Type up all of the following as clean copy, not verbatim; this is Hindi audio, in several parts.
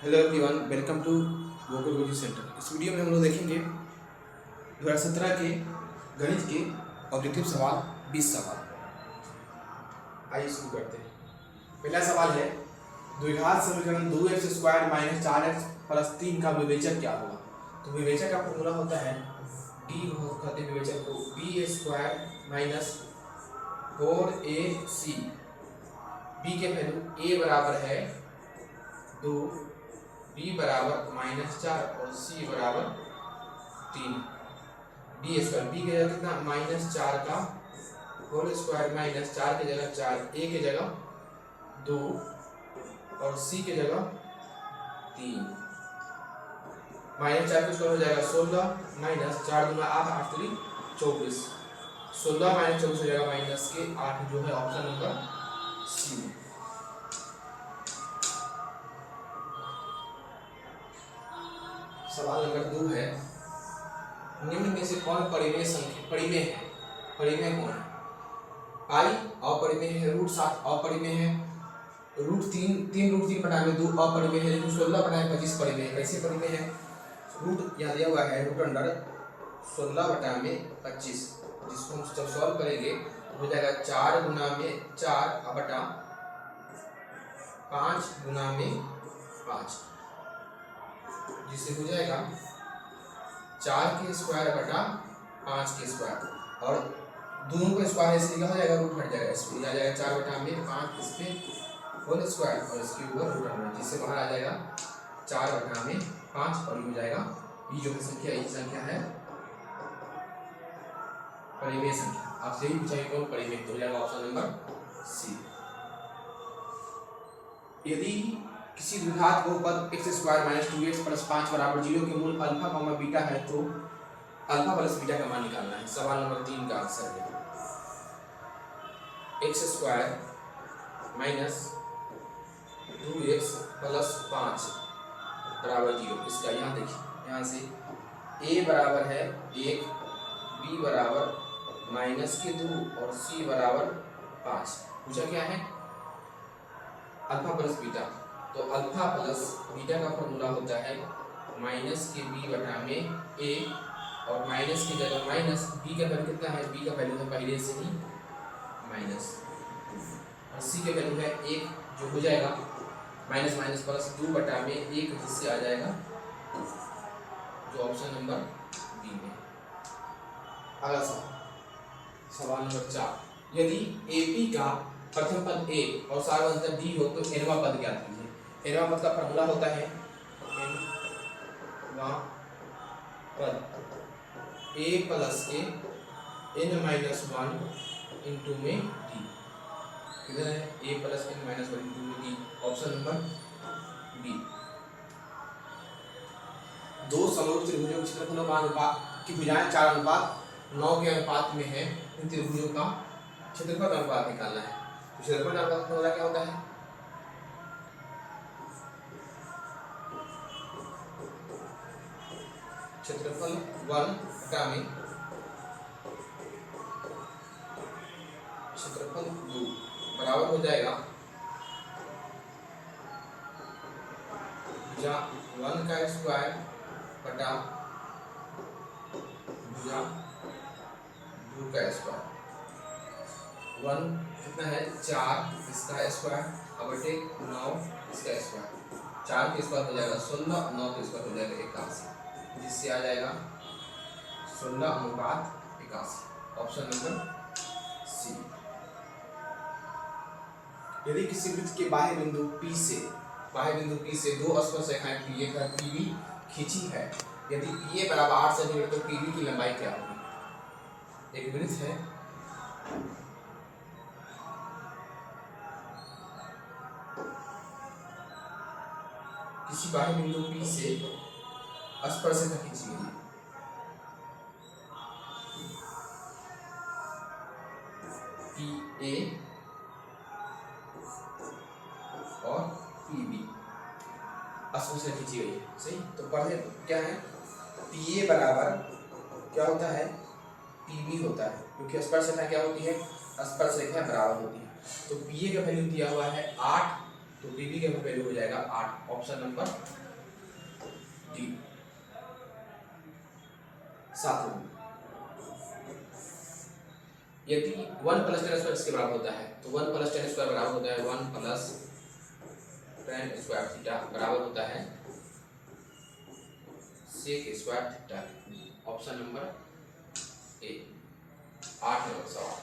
Hello everyone, welcome to Gokul coaching centre. इस वीडियो में हम लोग देखेंगे 2017 के गणित के ऑब्जेक्टिव सवाल 20 सवाल। आइए शुरू करते हैं। पहला सवाल है द्विघात समीकरण 2x² - 4x + 3 का विवेचक क्या होगा। तो विवेचक का फॉर्मूला होता है डी कहते हैं विवेचक को b² - 4ac। b के वैल्यू a बराबर है 2, b बराबर -4 और c बराबर 3। b स्क्वायर b की जगह कितना -4 का होल स्क्वायर -4 की जगह 4, a की जगह 2 और c की जगह 3। -4 का स्क्वायर हो जाएगा 16 -4 दूना 8, 8 3 24। 16 - 24 हो जाएगा -8, जो है ऑप्शन नंबर सी। सवाल नंबर 2 है निम्न में से कौन परिमेय संख्या परिमेय कौन है। पाई अपरिमेय है, √7 अपरिमेय है, √3 बटा में 2 अपरिमेय है, लेकिन 16/25 परिमेय है। कैसे परिमेय है? रूट यहाँ दिया हुआ है √16/25, जिसको हम जब सॉल्व करेंगे तो हो जाएगा 4 गुना में 4 बटा 5 गुना में 5, जिससे हो जाएगा 4 के स्क्वायर बटा 5 के स्क्वायर, और दोनों का स्क्वायर इसलिए क्या हो जाएगा, रूट हट जाएगा, इसमें आ जाएगा 4 बटा में 5 इसके होल स्क्वायर और इसके ऊपर रूट हटना, जिससे बाहर आ जाएगा 4 बटा में 5 और ये हो जाएगा ये जो संख्या ये संख्या है परिमेय संख्या। आपसे यही पूछा कौन परिमेय, तो हो जाएगा ऑप्शन नंबर सी। यदि किसी द्विघात बहुपद x² - 2x + 5 बराबर 0 के मूल अल्फा, बीटा है तो अल्फा प्लस बीटा का मान निकालना है। सवाल नंबर 3 का आंसर है x² - 2x + 5 बराबर 0। इसका यहाँ देखिए, यहाँ से a बराबर है 1, b बराबर -2 और c बराबर 5। पूछा क्या है? Alpha plus beta. तो अल्फा प्लस बीटा का फॉर्मूला होता है -b बटा में a, और माइनस की जगह माइनस, b का वैल्यू कितना है, b का वैल्यू है पहले से ही माइनस, और c का वैल्यू है 1, जो हो जाएगा -+2 बटा में 1, जिससे आ जाएगा जो ऑप्शन नंबर बी में। अगला सवाल नंबर 4, यदि AP का प्रथम पद a और सार्वधातुक d हो तो nवां पद ज्ञात कीजिए। nवां पद का फॉर्मूला होता है nवां पद a + a n-1 इंटू में d। किधर है a + n-1 इंटू में d, ऑप्शन नंबर बी। दो समरूप त्रिभुजों के क्षेत्रफलों का अनुपात की भुजाएं 4:9 के अनुपात में है। इन त्रिभुजों का क्षेत्रफल का अनुपात निकालना है। तो क्षेत्रफल का अनुपात फॉर्मूला क्या होता है? क्षेत्रफल 1 बटा में क्षेत्रफल 2 बराबर हो जाएगा भुजा 1 का स्क्वायर बटा भुजा 2 का स्क्वायर। 1 कितना है 4, इसका स्क्वायर बटे 9 इसका स्क्वायर। 4 के स्क्वायर हो जाएगा 16, 9 के स्क्वायर हो जाएगा 81, जिससे आ जाएगा 16:81, ऑप्शन नंबर सी। यदि किसी वृत्त के बाह्य बिंदु P से दो स्पर्शरेखाएं PA का PB खींची है, यदि PA बराबर 8 सेंटीमीटर तो PB की लंबाई क्या होगी। एक वृत्त है, किसी बाह्य बिंदु P से स्पर्शरेखा खींची गई, PA और PB स्पर्शरेखा खींची गई है। सही, तो पढ़े क्या है, PA बराबर क्या होता है, PB होता है, क्योंकि स्पर्शरेखा क्या होती है, स्पर्शरेखा बराबर होती है। तो PA का वैल्यू दिया हुआ है 8, तो पीवी का वैल्यू हो जाएगा 8, ऑप्शन नंबर डी। 7 यदि 1 प्लस टेन स्क्वायर इसके बराबर होता है तो 1 प्लस टेन स्क्वायर बराबर होता है 1 प्लस टेन स्क्वायर थीटा बराबर होता है सेक स्क्वायर थीटा। Option number A. 8 नंबर सवाल।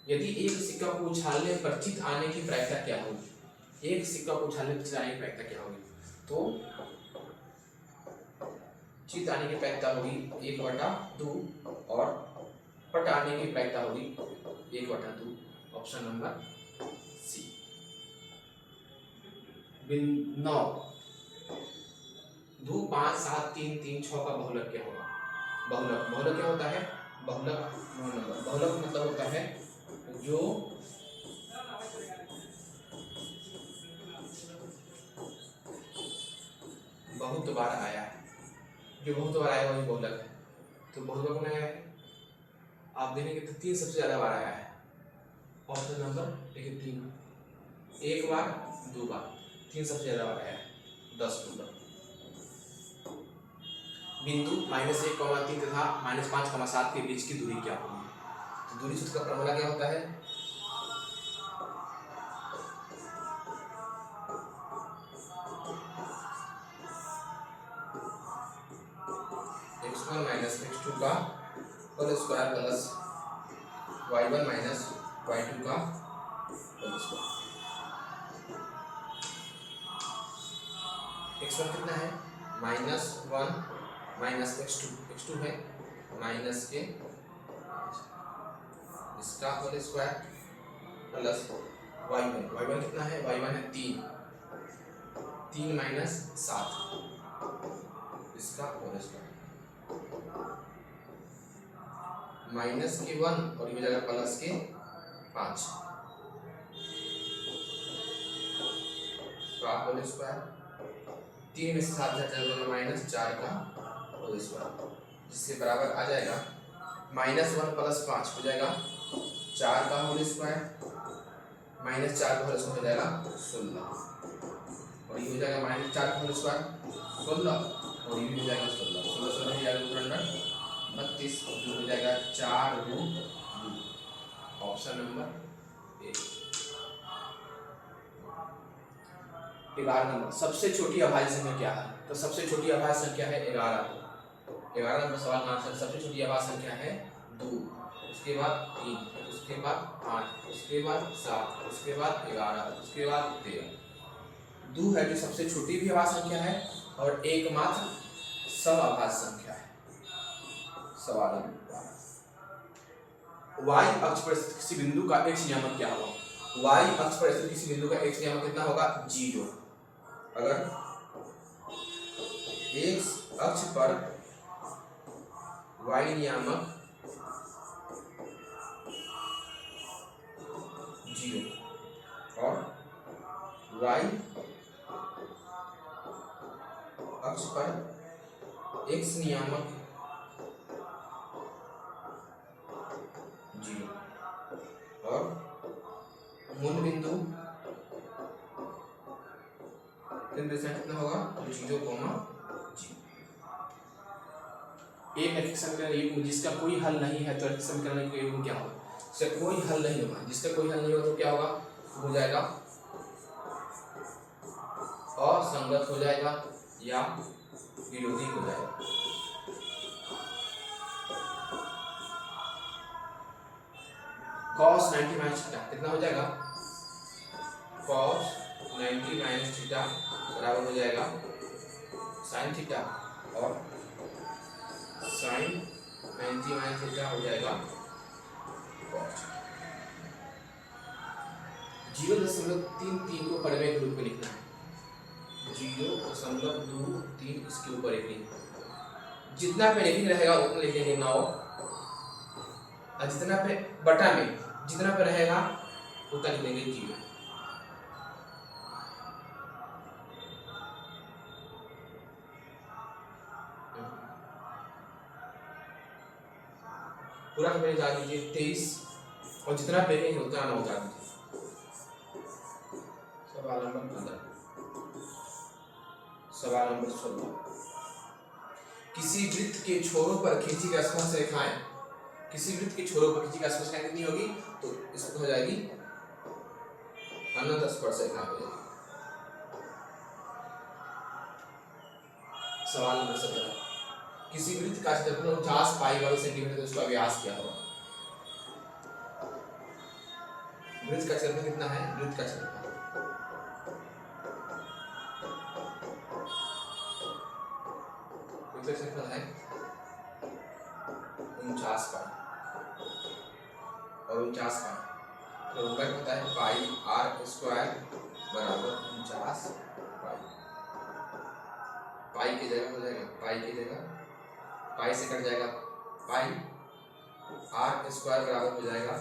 यदि एक सिक्का को उछालने पर चित आने की प्रायिकता क्या होगी? एक सिक्का को उछालने पर चित आने की प्रायिकता क्या होगी? तो चित आने की प्रायिकता होगी 1/2 और पट आने की प्रायिकता होगी 1/2। Option number C. 9 2 5 7 3 3 6 का बहुलक क्या होगा? बहुलक क्या होता है? बहुलक 9 नंबर। बहुलक मतलब होता है जो बहुत बार आया है, जो बहुत बार आया वही बहुलक है। तो बहुलक में आया है आप देखेंगे तो 3 सबसे ज्यादा बार आया है। ऑप्शन नंबर देखिए 3, 1 बार 2 बार 3 सबसे ज्यादा बार आया है। 10 नंबर। बिंदु -1,3 तथा -5,7 के बीच की दूरी क्या होगी? तो दूरी सूत्र का फॉर्मूला क्या होता है? x1 माइनस x2 का whole square plus y1 minus y2 का होल स्क्वायर। x1 कितना है? -1 माइनस x2 है माइनस के इसका होल स्क्वायर प्लस y1 कितना है? y1 है 3 माइनस 7 इसका होल स्क्वायर माइनस के 1 और ये हो जाएगा प्लस के 5 का होल स्क्वायर। 3 में से 7 जाएगा -4 का होल स्क्वायर जिसके बराबर आ जाएगा -1 प्लस 5 हो जाएगा 4 का होल स्क्वायर -4 का होल स्क्वायर हो जाएगा 16 और ये हो जाएगा -4 का होल स्क्वायर 16 और ये भी हो जाएगा 16 16 हो जाएगा 32 जो हो जाएगा 4 2। ऑप्शन नंबर ए। 11 नंबर। सबसे छोटी अभाज्य संख्या क्या है? तो सबसे छोटी अभाज्य संख्या है 11। 11 नंबर सवाल का आंसर सबसे छोटी अभाज्य संख्या है 2, उसके बाद 3, उसके बाद 5, उसके बाद 7, उसके बाद 11, उसके बाद 13। 2 है जो सबसे छोटी भी अभाज्य संख्या है और एकमात्र समअभाज्य संख्या है। सवाल y अक्ष पर स्थित किसी बिंदु का x नियामक क्या होगा? y अक्ष पर स्थित किसी बिंदु का x नियामक कितना होगा? 0। अगर x अक्ष पर y नियामक 0 और y अक्ष पर x नियामक 0 और मूल बिंदु कितना होगा? 0,0। एक रैखिक समीकरण युग्म जिसका कोई हल नहीं है तो रैखिक समीकरण का युग्म क्या होगा? इसका कोई हल नहीं होगा। जिसका कोई हल नहीं होगा तो क्या होगा? हो जाएगा असंगत हो जाएगा या विरोधी हो जाएगा। cos 90 माइनस थीटा कितना हो जाएगा? cos 90 माइनस थीटा बराबर हो जाएगा sin थीटा और sin 90 माइनस थीटा हो जाएगा cos। 0.33 को परिमेय के रूप में लिखना है। 0.23 इसके ऊपर एक लिखना। जितना पे रेखिक रहेगा उतना लिखेंगे 9 और जितना पे बटा में जितना पे रहेगा उतना लिख देंगे 0। पूरा का पहले जा दीजिए 23 और जितना पे रहेंगे उतना 9 जा दीजिए। सवाल नंबर 15। सवाल नंबर 16, किसी वृत्त के छोरों पर खींची गई स्पर्श रेखाएं, किसी वृत्त के छोरों पर खींची गई स्पर्श रेखाएं कितनी होगी, तो इसमें हो जाएगी अनंत स्पर्श रेखा हो जाएगी। सवाल नंबर 17, किसी वृत्त का क्षेत्रफल 50 पाई वर्ग सेंटीमीटर, तो उसका व्यास क्या होगा। वृत्त का क्षेत्रफल कितना है, वृत्त का क्षेत्रफल है 49 पाई और 49 पाई, तो उत्तर होता है पाई आर स्क्वायर बराबर 49 पाई। पाई की जगह हो जाएगा, पाई की जगह पाई से कट जाएगा पाई, आर स्क्वायर बराबर हो जाएगा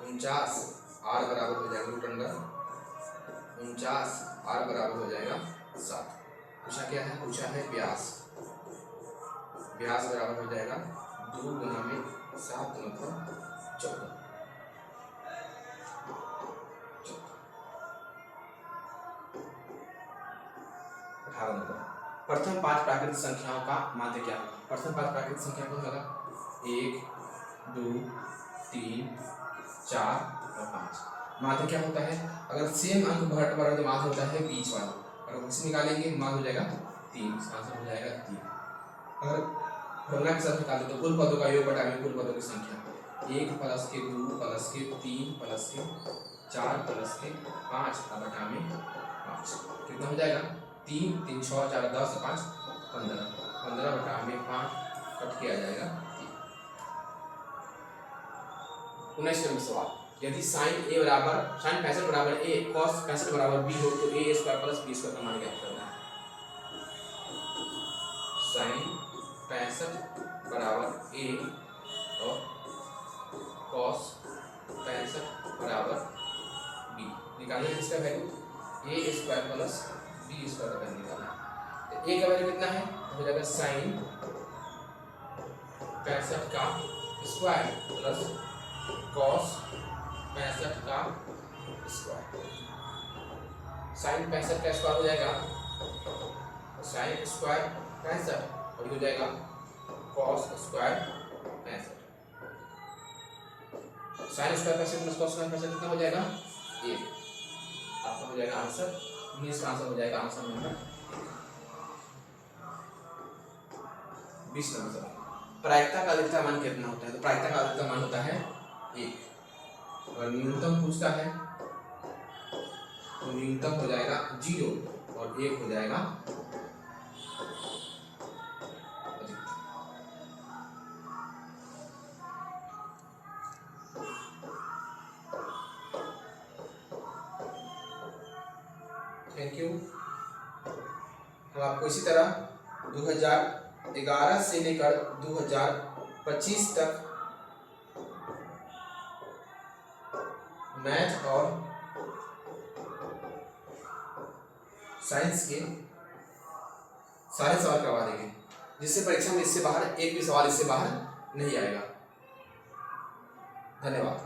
49, आर बराबर हो जाएगा रूट अंडर 49, आर बराबर हो जाएगा 7। पूछा क्या है, पूछा है व्यास, व्यास बराबर हो जाएगा 2 गुना में 7 मतलब 14। प्रथम 5 प्राकृतिक संख्याओं का माध्य क्या होगा। प्रथम 5 प्राकृतिक संख्या कौन होगा, 1 2 3 4 और 5। माध्य क्या होता है, अगर सेम अंक घट वाला जो माध्य होता है बीच वाला, अगर उसे निकालेंगे माध्य हो जाएगा 3, इसका आंसर हो जाएगा 3। अगर फॉर्मूला के साथ निकालें तो कुल पदों का योग बटा में कुल पदों की संख्या, 1 प्लस के 2 प्लस के 3 प्लस के 4 प्लस के 5 का बटा में 5 कितना हो जाएगा, 3 3 6 4 10 5 15, 15 बटा में 5 कट किया जाएगा 3। 19वां सवाल, यदि साइन ए बराबर साइन 65 बराबर ए cos 65 बराबर बी हो तो ए स्क्वायर प्लस बी स्क्वायर का मान ज्ञात करना है। साइन 65 बराबर ए और cos 65 बराबर बी, निकालना है इसका वैल्यू ए स्क्वायर प्लस बी स्क्वायर का वैल्यू निकालना है। तो ए का वैल्यू कितना है, हो जाएगा साइन 65 का स्क्वायर प्लस cos 65 का स्क्वायर, साइन 65 का स्क्वायर हो जाएगा साइन स्क्वायर 65 और हो जाएगा cos square 65, sine square 65 plus cos square 65 कितना हो जाएगा 1। आपका हो जाएगा आंसर 19 का आंसर हो जाएगा आंसर नंबर 20 नंबर सवाल, प्रायिकता का अधिकतम मान कितना होता है। तो प्रायिकता का अधिकतम मान होता है 1, और न्यूनतम पूछता है तो न्यूनतम हो जाएगा 0 और 1 हो जाएगा अधिकतम। Thank you. हम आपको इसी तरह 2011 से लेकर 2025 तक मैथ और साइंस के सारे सवाल करवा देंगे, जिससे परीक्षा में इससे बाहर एक भी सवाल इससे बाहर नहीं आएगा। धन्यवाद।